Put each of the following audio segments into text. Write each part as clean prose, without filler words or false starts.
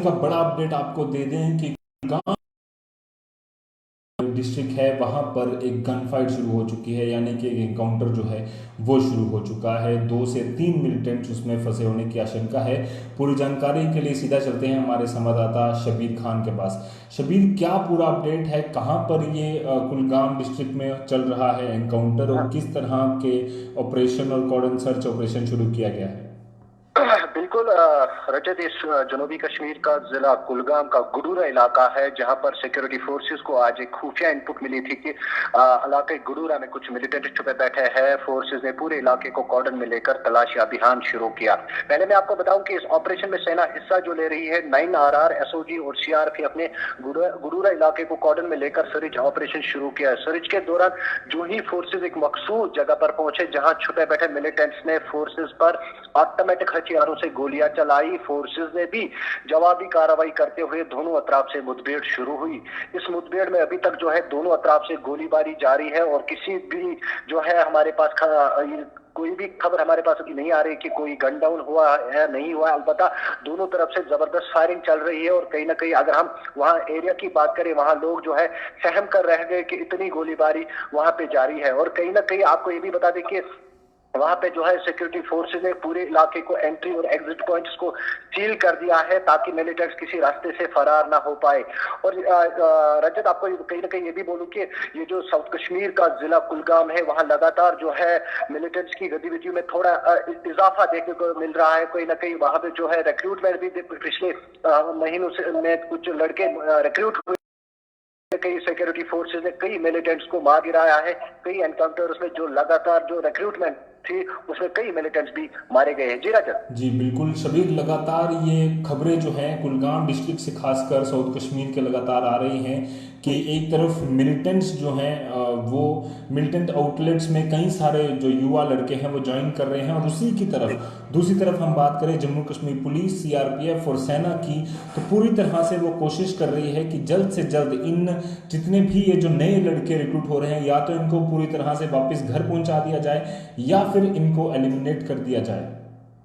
का बड़ा अपडेट आपको दे दें कि गांव डिस्ट्रिक्ट है वहां पर एक गन फाइट शुरू हो चुकी है, यानी कि एक एनकाउंटर जो है वो शुरू हो चुका है। 2 से 3 मिलिटेंट्स उसमें फंसे होने की आशंका है। पूरी जानकारी के लिए सीधा चलते हैं हमारे संवाददाता शबीर खान के पास। शबीर, क्या पूरा अपडेट है? कहां पर ये कुलगाम डिस्ट्रिक्ट में चल रहा है एनकाउंटर, और किस तरह के ऑपरेशन और कॉर्डन सर्च ऑपरेशन शुरू किया गया है? बिल्कुल रजत, इस जनूबी कश्मीर का जिला कुलगाम का गुडूरा इलाका है, जहां पर सिक्योरिटी फोर्सेस को आज एक खुफिया इनपुट मिली थी कि इलाके गुडूरा में कुछ मिलिटेंट छुपे बैठे हैं। फोर्सेस ने पूरे इलाके को कॉर्डन में लेकर तलाशी अभियान शुरू किया। पहले मैं आपको बताऊं कि इस ऑपरेशन में सेना हिस्सा जो ले रही है, 9 RR, SOG और CRP अपने गुडूरा इलाके को कॉर्डन में लेकर सर्च ऑपरेशन शुरू किया। सर्च के दौरान जो ही फोर्सेस एक मखसूस जगह पर पहुंचे जहां छुपे बैठे मिलिटेंट्स ने फोर्सेस पर ऑटोमेटिक हथियारों से गोलियां चलाई। फोर्सेस ने भी जवाबी कार्रवाई करते हुए दोनों अतराफ से मुठभेड़ शुरू हुई। इस मुठभेड़ में अभी तक जो है दोनों अतराफ से गोलीबारी जारी है और किसी भी जो है हमारे पास कोई भी खबर हमारे पास अभी नहीं आ रही कि कोई गन डाउन हुआ है, नहीं हुआ। अलबत्ता दोनों तरफ से जबरदस्त फायरिंग चल रही है और कहीं ना कहीं अगर हम वहां एरिया की बात करें, वहां लोग जो है सहम कर रह गए कि इतनी गोलीबारी वहां पे जारी है। और कहीं ना कहीं आपको ये भी बता दें कि वहां पे जो है सिक्योरिटी फोर्सेस ने पूरे इलाके को एंट्री और एग्जिट पॉइंट्स को सील कर दिया है ताकि मिलिटेंट्स किसी रास्ते से फरार ना हो पाए। और रजत, आपको कहीं ना कहीं ये भी बोलूं कि ये जो साउथ कश्मीर का जिला कुलगाम है, वहां लगातार जो है मिलिटेंट्स की गतिविधियों में थोड़ा इजाफा देखने को मिल रहा है। कहीं ना कहीं वहां पे जो है रिक्रूटमेंट भी पिछले महीनों से में कुछ लड़के रिक्रूट हुए। कई सिक्योरिटी फोर्सेस ने कई मिलिटेंट्स को मार गिराया है। कई एनकाउंटर्स में जो लगातार जो रिक्रूटमेंट थी उसमें कई मिलिटेंट्स भी मारे गए हैं। जी राजन। जी बिल्कुल शबीर, लगातार ये खबरें जो हैं कुलगाम डिस्ट्रिक्ट से खासकर साउथ कश्मीर के लगातार आ रही हैं कि एक तरफ मिलिटेंट्स जो हैं वो मिलिटेंट आउटलेट्स में कई सारे जो युवा लड़के हैं वो ज्वाइन कर रहे हैं, और उसी की तरफ दूसरी तरफ हम बात करें जम्मू कश्मीर पुलिस, CRPF और सेना की, तो पूरी तरह से वो कोशिश कर रही है कि जल्द से जल्द इन जितने भी ये जो नए लड़के रिक्रूट हो रहे हैं, या तो इनको पूरी तरह से वापस घर पहुंचा दिया जाए या फिर इनको एलिमिनेट कर दिया जाए।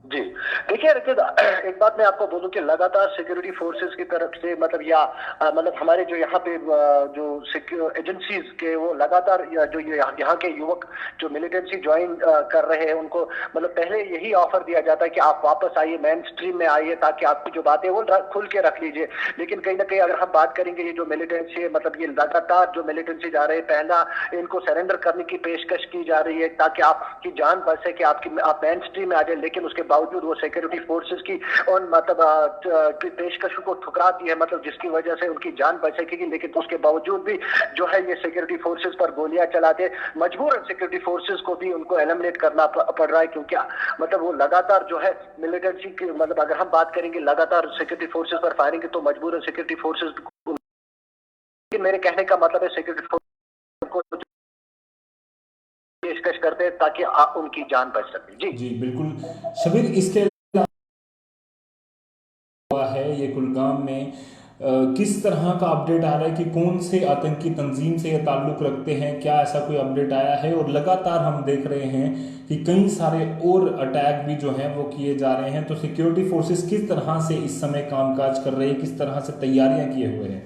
जी देखिए रचित, एक बात मैं आपको बोलूं कि लगातार सिक्योरिटी फोर्सेस की तरफ से मतलब मतलब हमारे जो यहाँ पे जो एजेंसीज के वो लगातार जो यहाँ के युवक जो मिलिटेंसी ज्वाइन कर रहे हैं उनको मतलब पहले यही ऑफर दिया जाता है कि आप वापस आइए, मेन स्ट्रीम में आइए ताकि आपकी जो बातें वो खुल के रख लीजिए। लेकिन कहीं ना कहीं अगर हम बात करेंगे ये जो मिलिटेंसी है, मतलब ये लगातार जो मिलिटेंसी जा रहे हैं, पहला इनको सरेंडर करने की पेशकश की जा रही है ताकि आपकी जान बच सके, आप मेन स्ट्रीम में आ जाए। लेकिन उसके बावजूद वो सिक्योरिटी फोर्सेस की और मतलब पेशकशों को ठुकराती है, मतलब जिसकी वजह से उनकी जान बच सकेगी। लेकिन उसके बावजूद भी जो है ये सिक्योरिटी फोर्सेस पर गोलियां चलाते, मजबूरन सिक्योरिटी फोर्सेस को भी उनको एलिमिनेट करना पड़ रहा है, क्योंकि मतलब वो लगातार जो है मिलिटेंसी की मतलब अगर हम बात करेंगे लगातार सिक्योरिटी फोर्सेस पर फायरिंग तो मजबूरन सिक्योरिटी फोर्सेस, मेरे कहने का मतलब है सिक्योरिटी फोर्सेस को पेशकश करते हैं ताकि उनकी जान बच सके। जी जी बिल्कुल शबीर, इसके हुआ है ये कुलगाम में किस तरह का अपडेट आ रहा है कि कौन से आतंकी तंजीम से ये ताल्लुक रखते हैं? क्या ऐसा कोई अपडेट आया है? और लगातार हम देख रहे हैं कि कई सारे और अटैक भी जो हैं वो किए जा रहे हैं, तो सिक्योरिटी फोर्सेस किस तरह से इस समय कामकाज कर रही है, किस तरह से तैयारियां किए हुए हैं?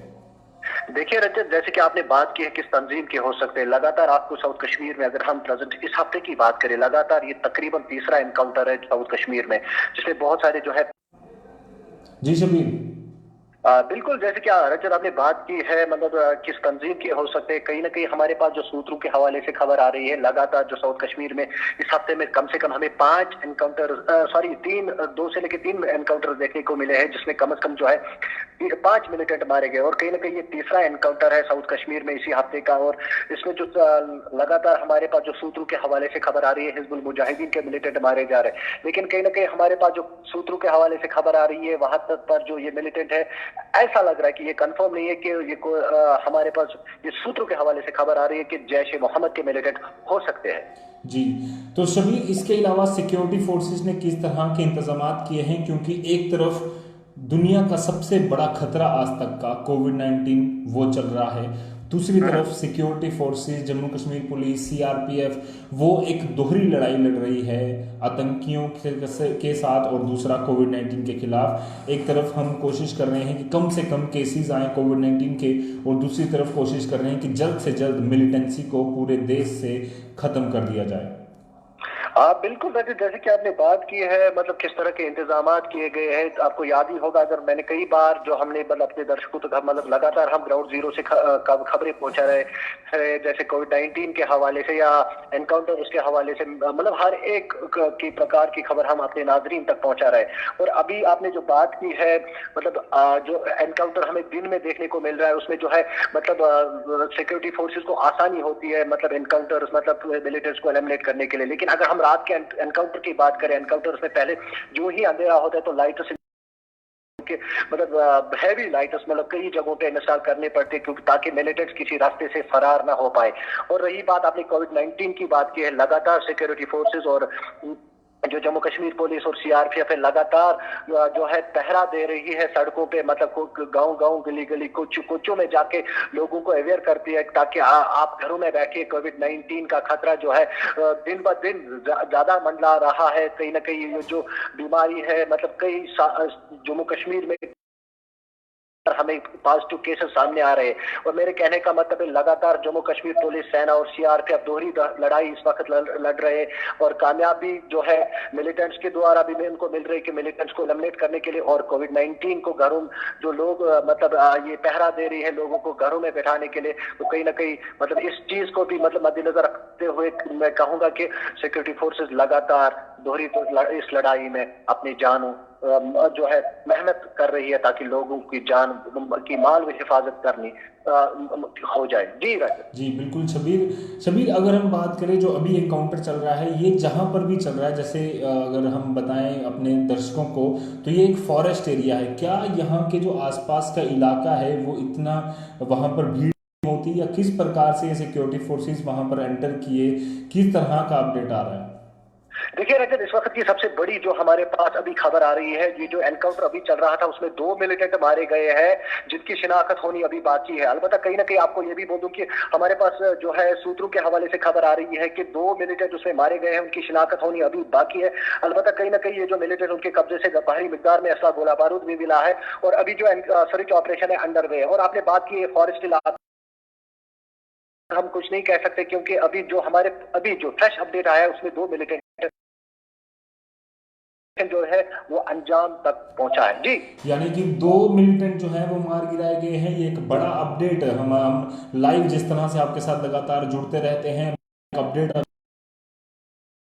देखिए रजत, जैसे कि आपने बात की है किस तंजीम के हो सकते हैं, लगातार आपको साउथ कश्मीर में अगर हम प्रेजेंट इस हफ्ते की बात करें, लगातार ये तकरीबन तीसरा एनकाउंटर है साउथ कश्मीर में जिसमें बहुत सारे जो है। जी शबीर। बिल्कुल, जैसे कि रजत आपने बात की है मतलब किस तंजीम के हो सकते हैं, कहीं ना कहीं हमारे पास जो सूत्रों के हवाले से खबर आ रही है लगातार जो साउथ कश्मीर में इस हफ्ते में कम से कम हमें 5 एनकाउंटर तीन 2 से लेकर 3 एनकाउंटर देखने को मिले हैं, जिसमें कम से कम जो है 5 मिलिटेंट मारे गए। और कहीं ना कहीं ये तीसरा एनकाउंटर है साउथ कश्मीर में इसी हफ्ते का। और इसमें जो लगातार हमारे पास जो सूत्रों के हवाले से खबर आ रही है हिजबुल मुजाहिदीन के मिलिटेंट मारे जा रहे हैं। लेकिन कहीं ना कहीं हमारे पास जो सूत्रों के हवाले से खबर आ रही है वहां तक पर जो ये मिलिटेंट है, ऐसा लग रहा है कि ये कंफर्म नहीं है कि ये हमारे पास ये सूत्रों के हवाले से खबर आ रही है कि जैश ए मोहम्मद के मिलिटेंट हो सकते हैं। जी, तो शबीर इसके अलावा सिक्योरिटी फोर्सेस ने किस तरह के इंतजाम किए हैं? क्योंकि एक तरफ दुनिया का सबसे बड़ा खतरा आज तक का कोविड-19 वो चल रहा है, दूसरी तरफ security forces, Jammu Kashmir police, CRPF, वो एक दोहरी लड़ाई लड़ रही है आतंकियों के साथ और दूसरा कोविड-19 के खिलाफ। एक तरफ हम कोशिश कर रहे हैं कि कम से कम केसेस आए कोविड-19 के, और दूसरी तरफ कोशिश कर रहे हैं कि जल्द से जल्द मिलिटेंसी को पूरे देश से ख़त्म कर दिया जाए। बिल्कुल रजत, जैसे कि आपने बात की है मतलब किस तरह के इंतजाम किए गए हैं, आपको याद ही होगा अगर मैंने कई बार जो हमने मतलब अपने दर्शकों तक मतलब लगातार हम ग्राउंड जीरो से खबरें पहुंचा रहे हैं, जैसे कोविड-19 के हवाले से या एनकाउंटर उसके हवाले से, मतलब हर एक की प्रकार की खबर हम अपने नाजरीन तक पहुंचा रहे हैं। और अभी आपने जो बात की है मतलब जो एनकाउंटर हमें दिन में देखने को मिल रहा है, उसमें जो है मतलब सिक्योरिटी फोर्सेस को आसानी होती है मतलब एनकाउंटर मतलब मिलिटेंट्स को एलिमिनेट करने के लिए। लेकिन अगर हम रात के एनकाउंटर की बात करें, एनकाउंटर में पहले जो ही अंधेरा होता है तो लाइट से मतलब हैवी लाइट्स मतलब कई जगहों पे इंस्टॉल करने पड़ते क्योंकि ताकि मिलिटेंट्स किसी रास्ते से फरार ना हो पाए। और रही बात आपने कोविड-19 की बात की है, लगातार सिक्योरिटी फोर्सेस और जो जम्मू कश्मीर पुलिस और सीआरपीएफ है लगातार जो है पहरा दे रही है सड़कों पे, मतलब गांव-गांव गली-गली कुछ में जाके लोगों को अवेयर करती है ताकि आप घरों में बैठिए। कोविड-19 का खतरा जो है दिन ब दिन ज्यादा मंडरा रहा है। कहीं ना कहीं ये जो बीमारी है मतलब कई जम्मू कश्मीर में हमें पॉजिटिव केसेस सामने आ रहे हैं। और मेरे कहने का मतलब है लगातार जम्मू कश्मीर पुलिस, सेना और सीआरपीएफ दोहरी लड़ाई इस वक्त लड़ रहे हैं और कामयाबी जो है मिलिटेंट्स के द्वारा भी उनको मिल रही है कि मिलिटेंट्स को एलिमिनेट करने के लिए और कोविड-19 को घरों जो लोग मतलब ये पहरा दे रही है लोगों को घरों में बैठाने के लिए। तो कहीं ना कहीं मतलब इस चीज को भी मतलब मद्देनजर रखते हुए मैं कहूंगा कि सिक्योरिटी फोर्सेस लगातार दोहरी इस लड़ाई में अपनी जानों जो है मेहनत कर रही है ताकि लोगों की जान की माल में हिफाजत करनी हो जाए। जी राजा जी बिल्कुल शबीर, अगर हम बात करें जो अभी एनकाउंटर चल रहा है ये जहाँ पर भी चल रहा है, जैसे अगर हम बताएं अपने दर्शकों को तो ये एक फॉरेस्ट एरिया है। क्या यहाँ के जो आसपास का इलाका है वो इतना वहाँ पर भीड़ होती या किस प्रकार से ये सिक्योरिटी फोर्सेस वहाँ पर एंटर किए, किस तरह का अपडेट आ रहा है? देखिए रजत, इस वक्त की सबसे बड़ी जो हमारे पास अभी खबर आ रही है, ये जो एनकाउंटर अभी चल रहा था उसमें 2 मिलिटेंट मारे गए हैं जिनकी शिनाख्त होनी अभी बाकी है। अलबत्ता कहीं ना कहीं आपको ये भी बोल दूं कि हमारे पास जो है सूत्रों के हवाले से खबर आ रही है कि 2 मिलिटेंट उसमें मारे गए हैं, उनकी शिनाख्त होनी अभी बाकी है। अलबत्ता कहीं ना कहीं ये जो मिलिटेंट उनके कब्जे से भारी मिकदार में असला गोला बारूद भी मिला है और अभी जो सर्च ऑपरेशन है अंडर वे है। और आपने बात की फॉरेस्ट इलाका, हम कुछ नहीं कह सकते क्योंकि अभी जो फ्रेश अपडेट आया है उसमें 2 मिलिटेंट जो है वो अंजाम तक पहुंचा है। जी यानी कि 2 मिलिटेंट जो है वो मार गिराए गए हैं, ये एक बड़ा अपडेट है। हम लाइव जिस तरह से आपके साथ लगातार जुड़ते रहते हैं, अपडेट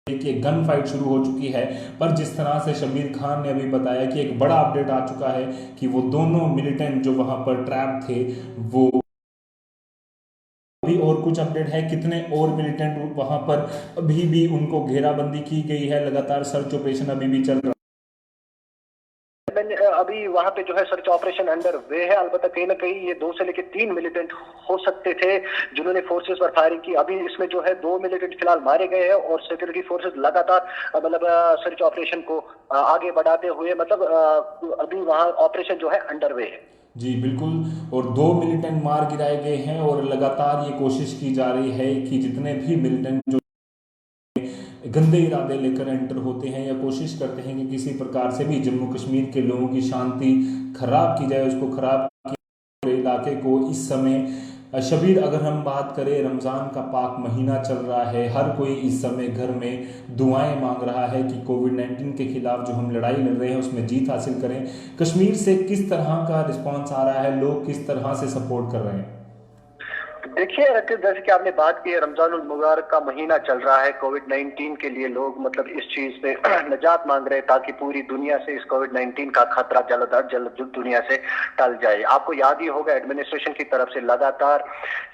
देखिए गन फाइट शुरू हो चुकी है, पर जिस तरह से शबीर खान ने अभी बताया कि एक बड़ा अपडेट आ चुका है कि वो दोनों मिलिटेंट जो वहां पर ट्रैप थे वो अभी, और कुछ अपडेट है कितने और मिलिटेंट वहां पर अभी भी उनको घेराबंदी की गई है, लगातार सर्च ऑपरेशन अभी भी चल रहा है। अभी वहां पे जो है सर्च ऑपरेशन अंडर वे है। अलबत्ता कहीं ना कहीं ये 2 से लेकर 3 मिलिटेंट हो सकते थे जिन्होंने फोर्सेस पर फायरिंग की। अभी इसमें जो है 2 मिलिटेंट फिलहाल मारे गए हैं और सिक्योरिटी फोर्सेस लगातार मतलब सर्च ऑपरेशन को आगे बढ़ाते हुए मतलब अभी वहां ऑपरेशन जो है अंडर वे है। जी बिल्कुल, और 2 मिलिटेंट मार गिराए गए हैं और लगातार ये कोशिश की जा रही है कि जितने भी मिलिटेंट जो गंदे इरादे लेकर एंटर होते हैं या कोशिश करते हैं कि किसी प्रकार से भी जम्मू कश्मीर के लोगों की शांति खराब की जाए, उसको खराब किया इलाके को इस समय। शबीर, अगर हम बात करें, रमज़ान का पाक महीना चल रहा है, हर कोई इस समय घर में दुआएं मांग रहा है कि कोविड-19 के खिलाफ जो हम लड़ाई लड़ रहे हैं उसमें जीत हासिल करें। कश्मीर से किस तरह का रिस्पांस आ रहा है, लोग किस तरह से सपोर्ट कर रहे हैं? देखिए जैसे कि आपने बात की है, रमजानुल मुबारक का महीना चल रहा है। कोविड-19 के लिए लोग मतलब इस चीज से निजात मांग रहे हैं ताकि पूरी दुनिया से इस कोविड-19 का खतरा जल्द दुनिया से टल जाए। आपको याद ही होगा एडमिनिस्ट्रेशन की तरफ से लगातार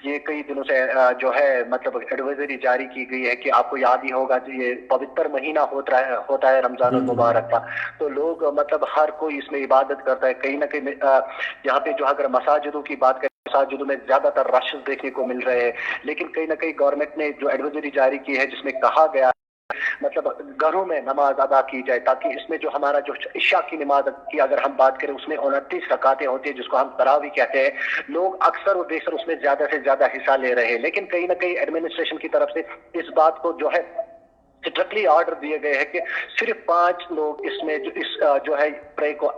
ये कई दिनों से जो है मतलब एडवाइजरी जारी की गई है कि आपको याद ही होगा ये पवित्र महीना होता है रमजानुल मुबारक का। तो लोग मतलब हर कोई इसमें इबादत करता है। कहीं ना कहीं यहाँ पे जो अगर मसाजिदों की बात करें, मसाजिदों में ज्यादातर रश देखने को मिल रहे हैं, लेकिन कहीं ना कहीं गवर्नमेंट ने जो एडवाइजरी जारी की है जिसमें कहा गया मतलब घरों में नमाज अदा की जाए, ताकि इसमें जो हमारा जो इशा की नमाज की अगर हम बात करें उसमें 29 रकातें होती है जिसको हम तरावी कहते हैं। लोग अक्सर और बेशर उसमें ज्यादा से ज्यादा हिस्सा ले रहे हैं, लेकिन कहीं ना कहीं एडमिनिस्ट्रेशन की तरफ से इस बात को जो है स्ट्रिक्टली ऑर्डर दिए गए हैं कि सिर्फ 5 लोग इसमें जो इस जो है प्रे को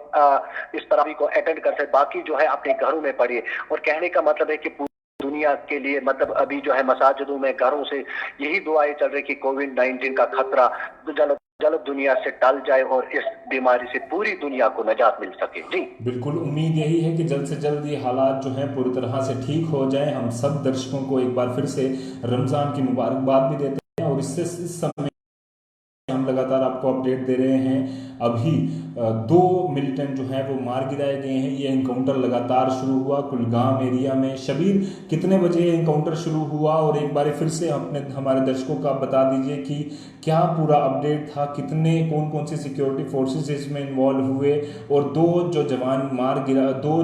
इस तरावी को अटेंड कर सकते, बाकी जो है अपने घरों में पढ़िए। और कहने का मतलब है कि पूरी दुनिया के लिए मतलब अभी जो है मसाजिदों में घरों से यही दुआएं चल रही कि कोविड-19 का खतरा जल्द जल्द दुनिया से टल जाए और इस बीमारी से पूरी दुनिया को निजात मिल सके। जी बिल्कुल, उम्मीद यही है कि जल्द से जल्द ये हालात जो हैं पूरी तरह से ठीक हो जाएं। हम सब दर्शकों को एक बार फिर से रमज़ान की मुबारकबाद भी देते हैं और इससे इस समय हम लगातार आपको अपडेट दे रहे हैं। अभी 2 मिलिटेंट जो हैं वो मार गिराए गए हैं। ये एनकाउंटर लगातार शुरू हुआ कुलगाम एरिया में। शबीर, कितने बजे एनकाउंटर शुरू हुआ और एक बार फिर से हमारे दर्शकों को आप बता दीजिए कि क्या पूरा अपडेट था, कितने कौन कौन सी सिक्योरिटी फोर्सेस इसमें इन्वॉल्व हुए और 2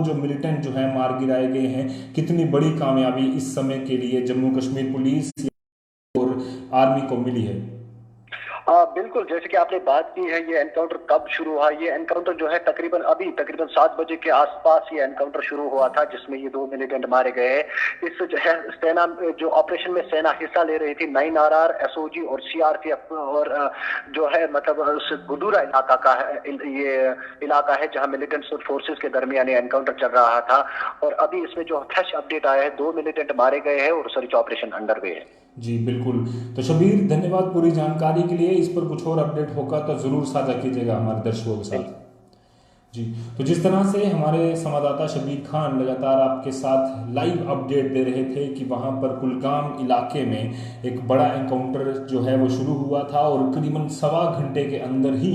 जो मिलिटेंट जो हैं मार गिराए गए हैं। कितनी बड़ी कामयाबी इस समय के लिए जम्मू कश्मीर पुलिस और आर्मी को मिली है? बिल्कुल, जैसे कि आपने बात की है, ये एनकाउंटर कब शुरू हुआ? ये एनकाउंटर जो है तकरीबन 7 बजे के आसपास ये एनकाउंटर शुरू हुआ था, जिसमें ये 2 मिलिटेंट मारे गए हैं। इस जो है सेना जो ऑपरेशन में सेना हिस्सा ले रही थी, 9RR, SOG और CRPF और जो है मतलब उस गुडूरा इलाका का है, ये इलाका है जहां मिलिटेंट्स और फोर्सेस के दरमियान एनकाउंटर चल रहा था। और अभी इसमें जो फ्रेश अपडेट आया है, 2 मिलिटेंट मारे गए हैं और सर्च ऑपरेशन अंडर वे है। जी बिल्कुल। तो शबीर, धन्यवाद पूरी जानकारी के लिए। इस पर कुछ और अपडेट होगा तो ज़रूर साझा कीजिएगा हमारे दर्शकों के साथ। जी, तो जिस तरह से हमारे संवाददाता शबीर खान लगातार आपके साथ लाइव अपडेट दे रहे थे कि वहाँ पर कुलगाम इलाके में एक बड़ा एनकाउंटर जो है वो शुरू हुआ था और करीबन 1.25 घंटे के अंदर ही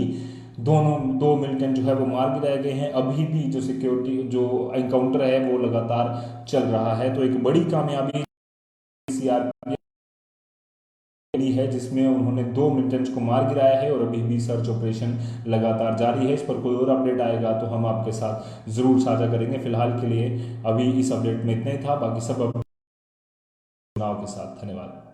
2 मिलिटेंट जो है वो मार गिराए गए हैं। अभी भी जो सिक्योरिटी जो एनकाउंटर है वो लगातार चल रहा है। तो एक बड़ी कामयाबी CRPF है जिसमें उन्होंने 2 मिलिटेंट्स को मार गिराया है और अभी भी सर्च ऑपरेशन लगातार जारी है। इस पर कोई और अपडेट आएगा तो हम आपके साथ ज़रूर साझा करेंगे। फिलहाल के लिए अभी इस अपडेट में इतना ही था, बाकी सब अपडेट चुनाव के साथ। धन्यवाद।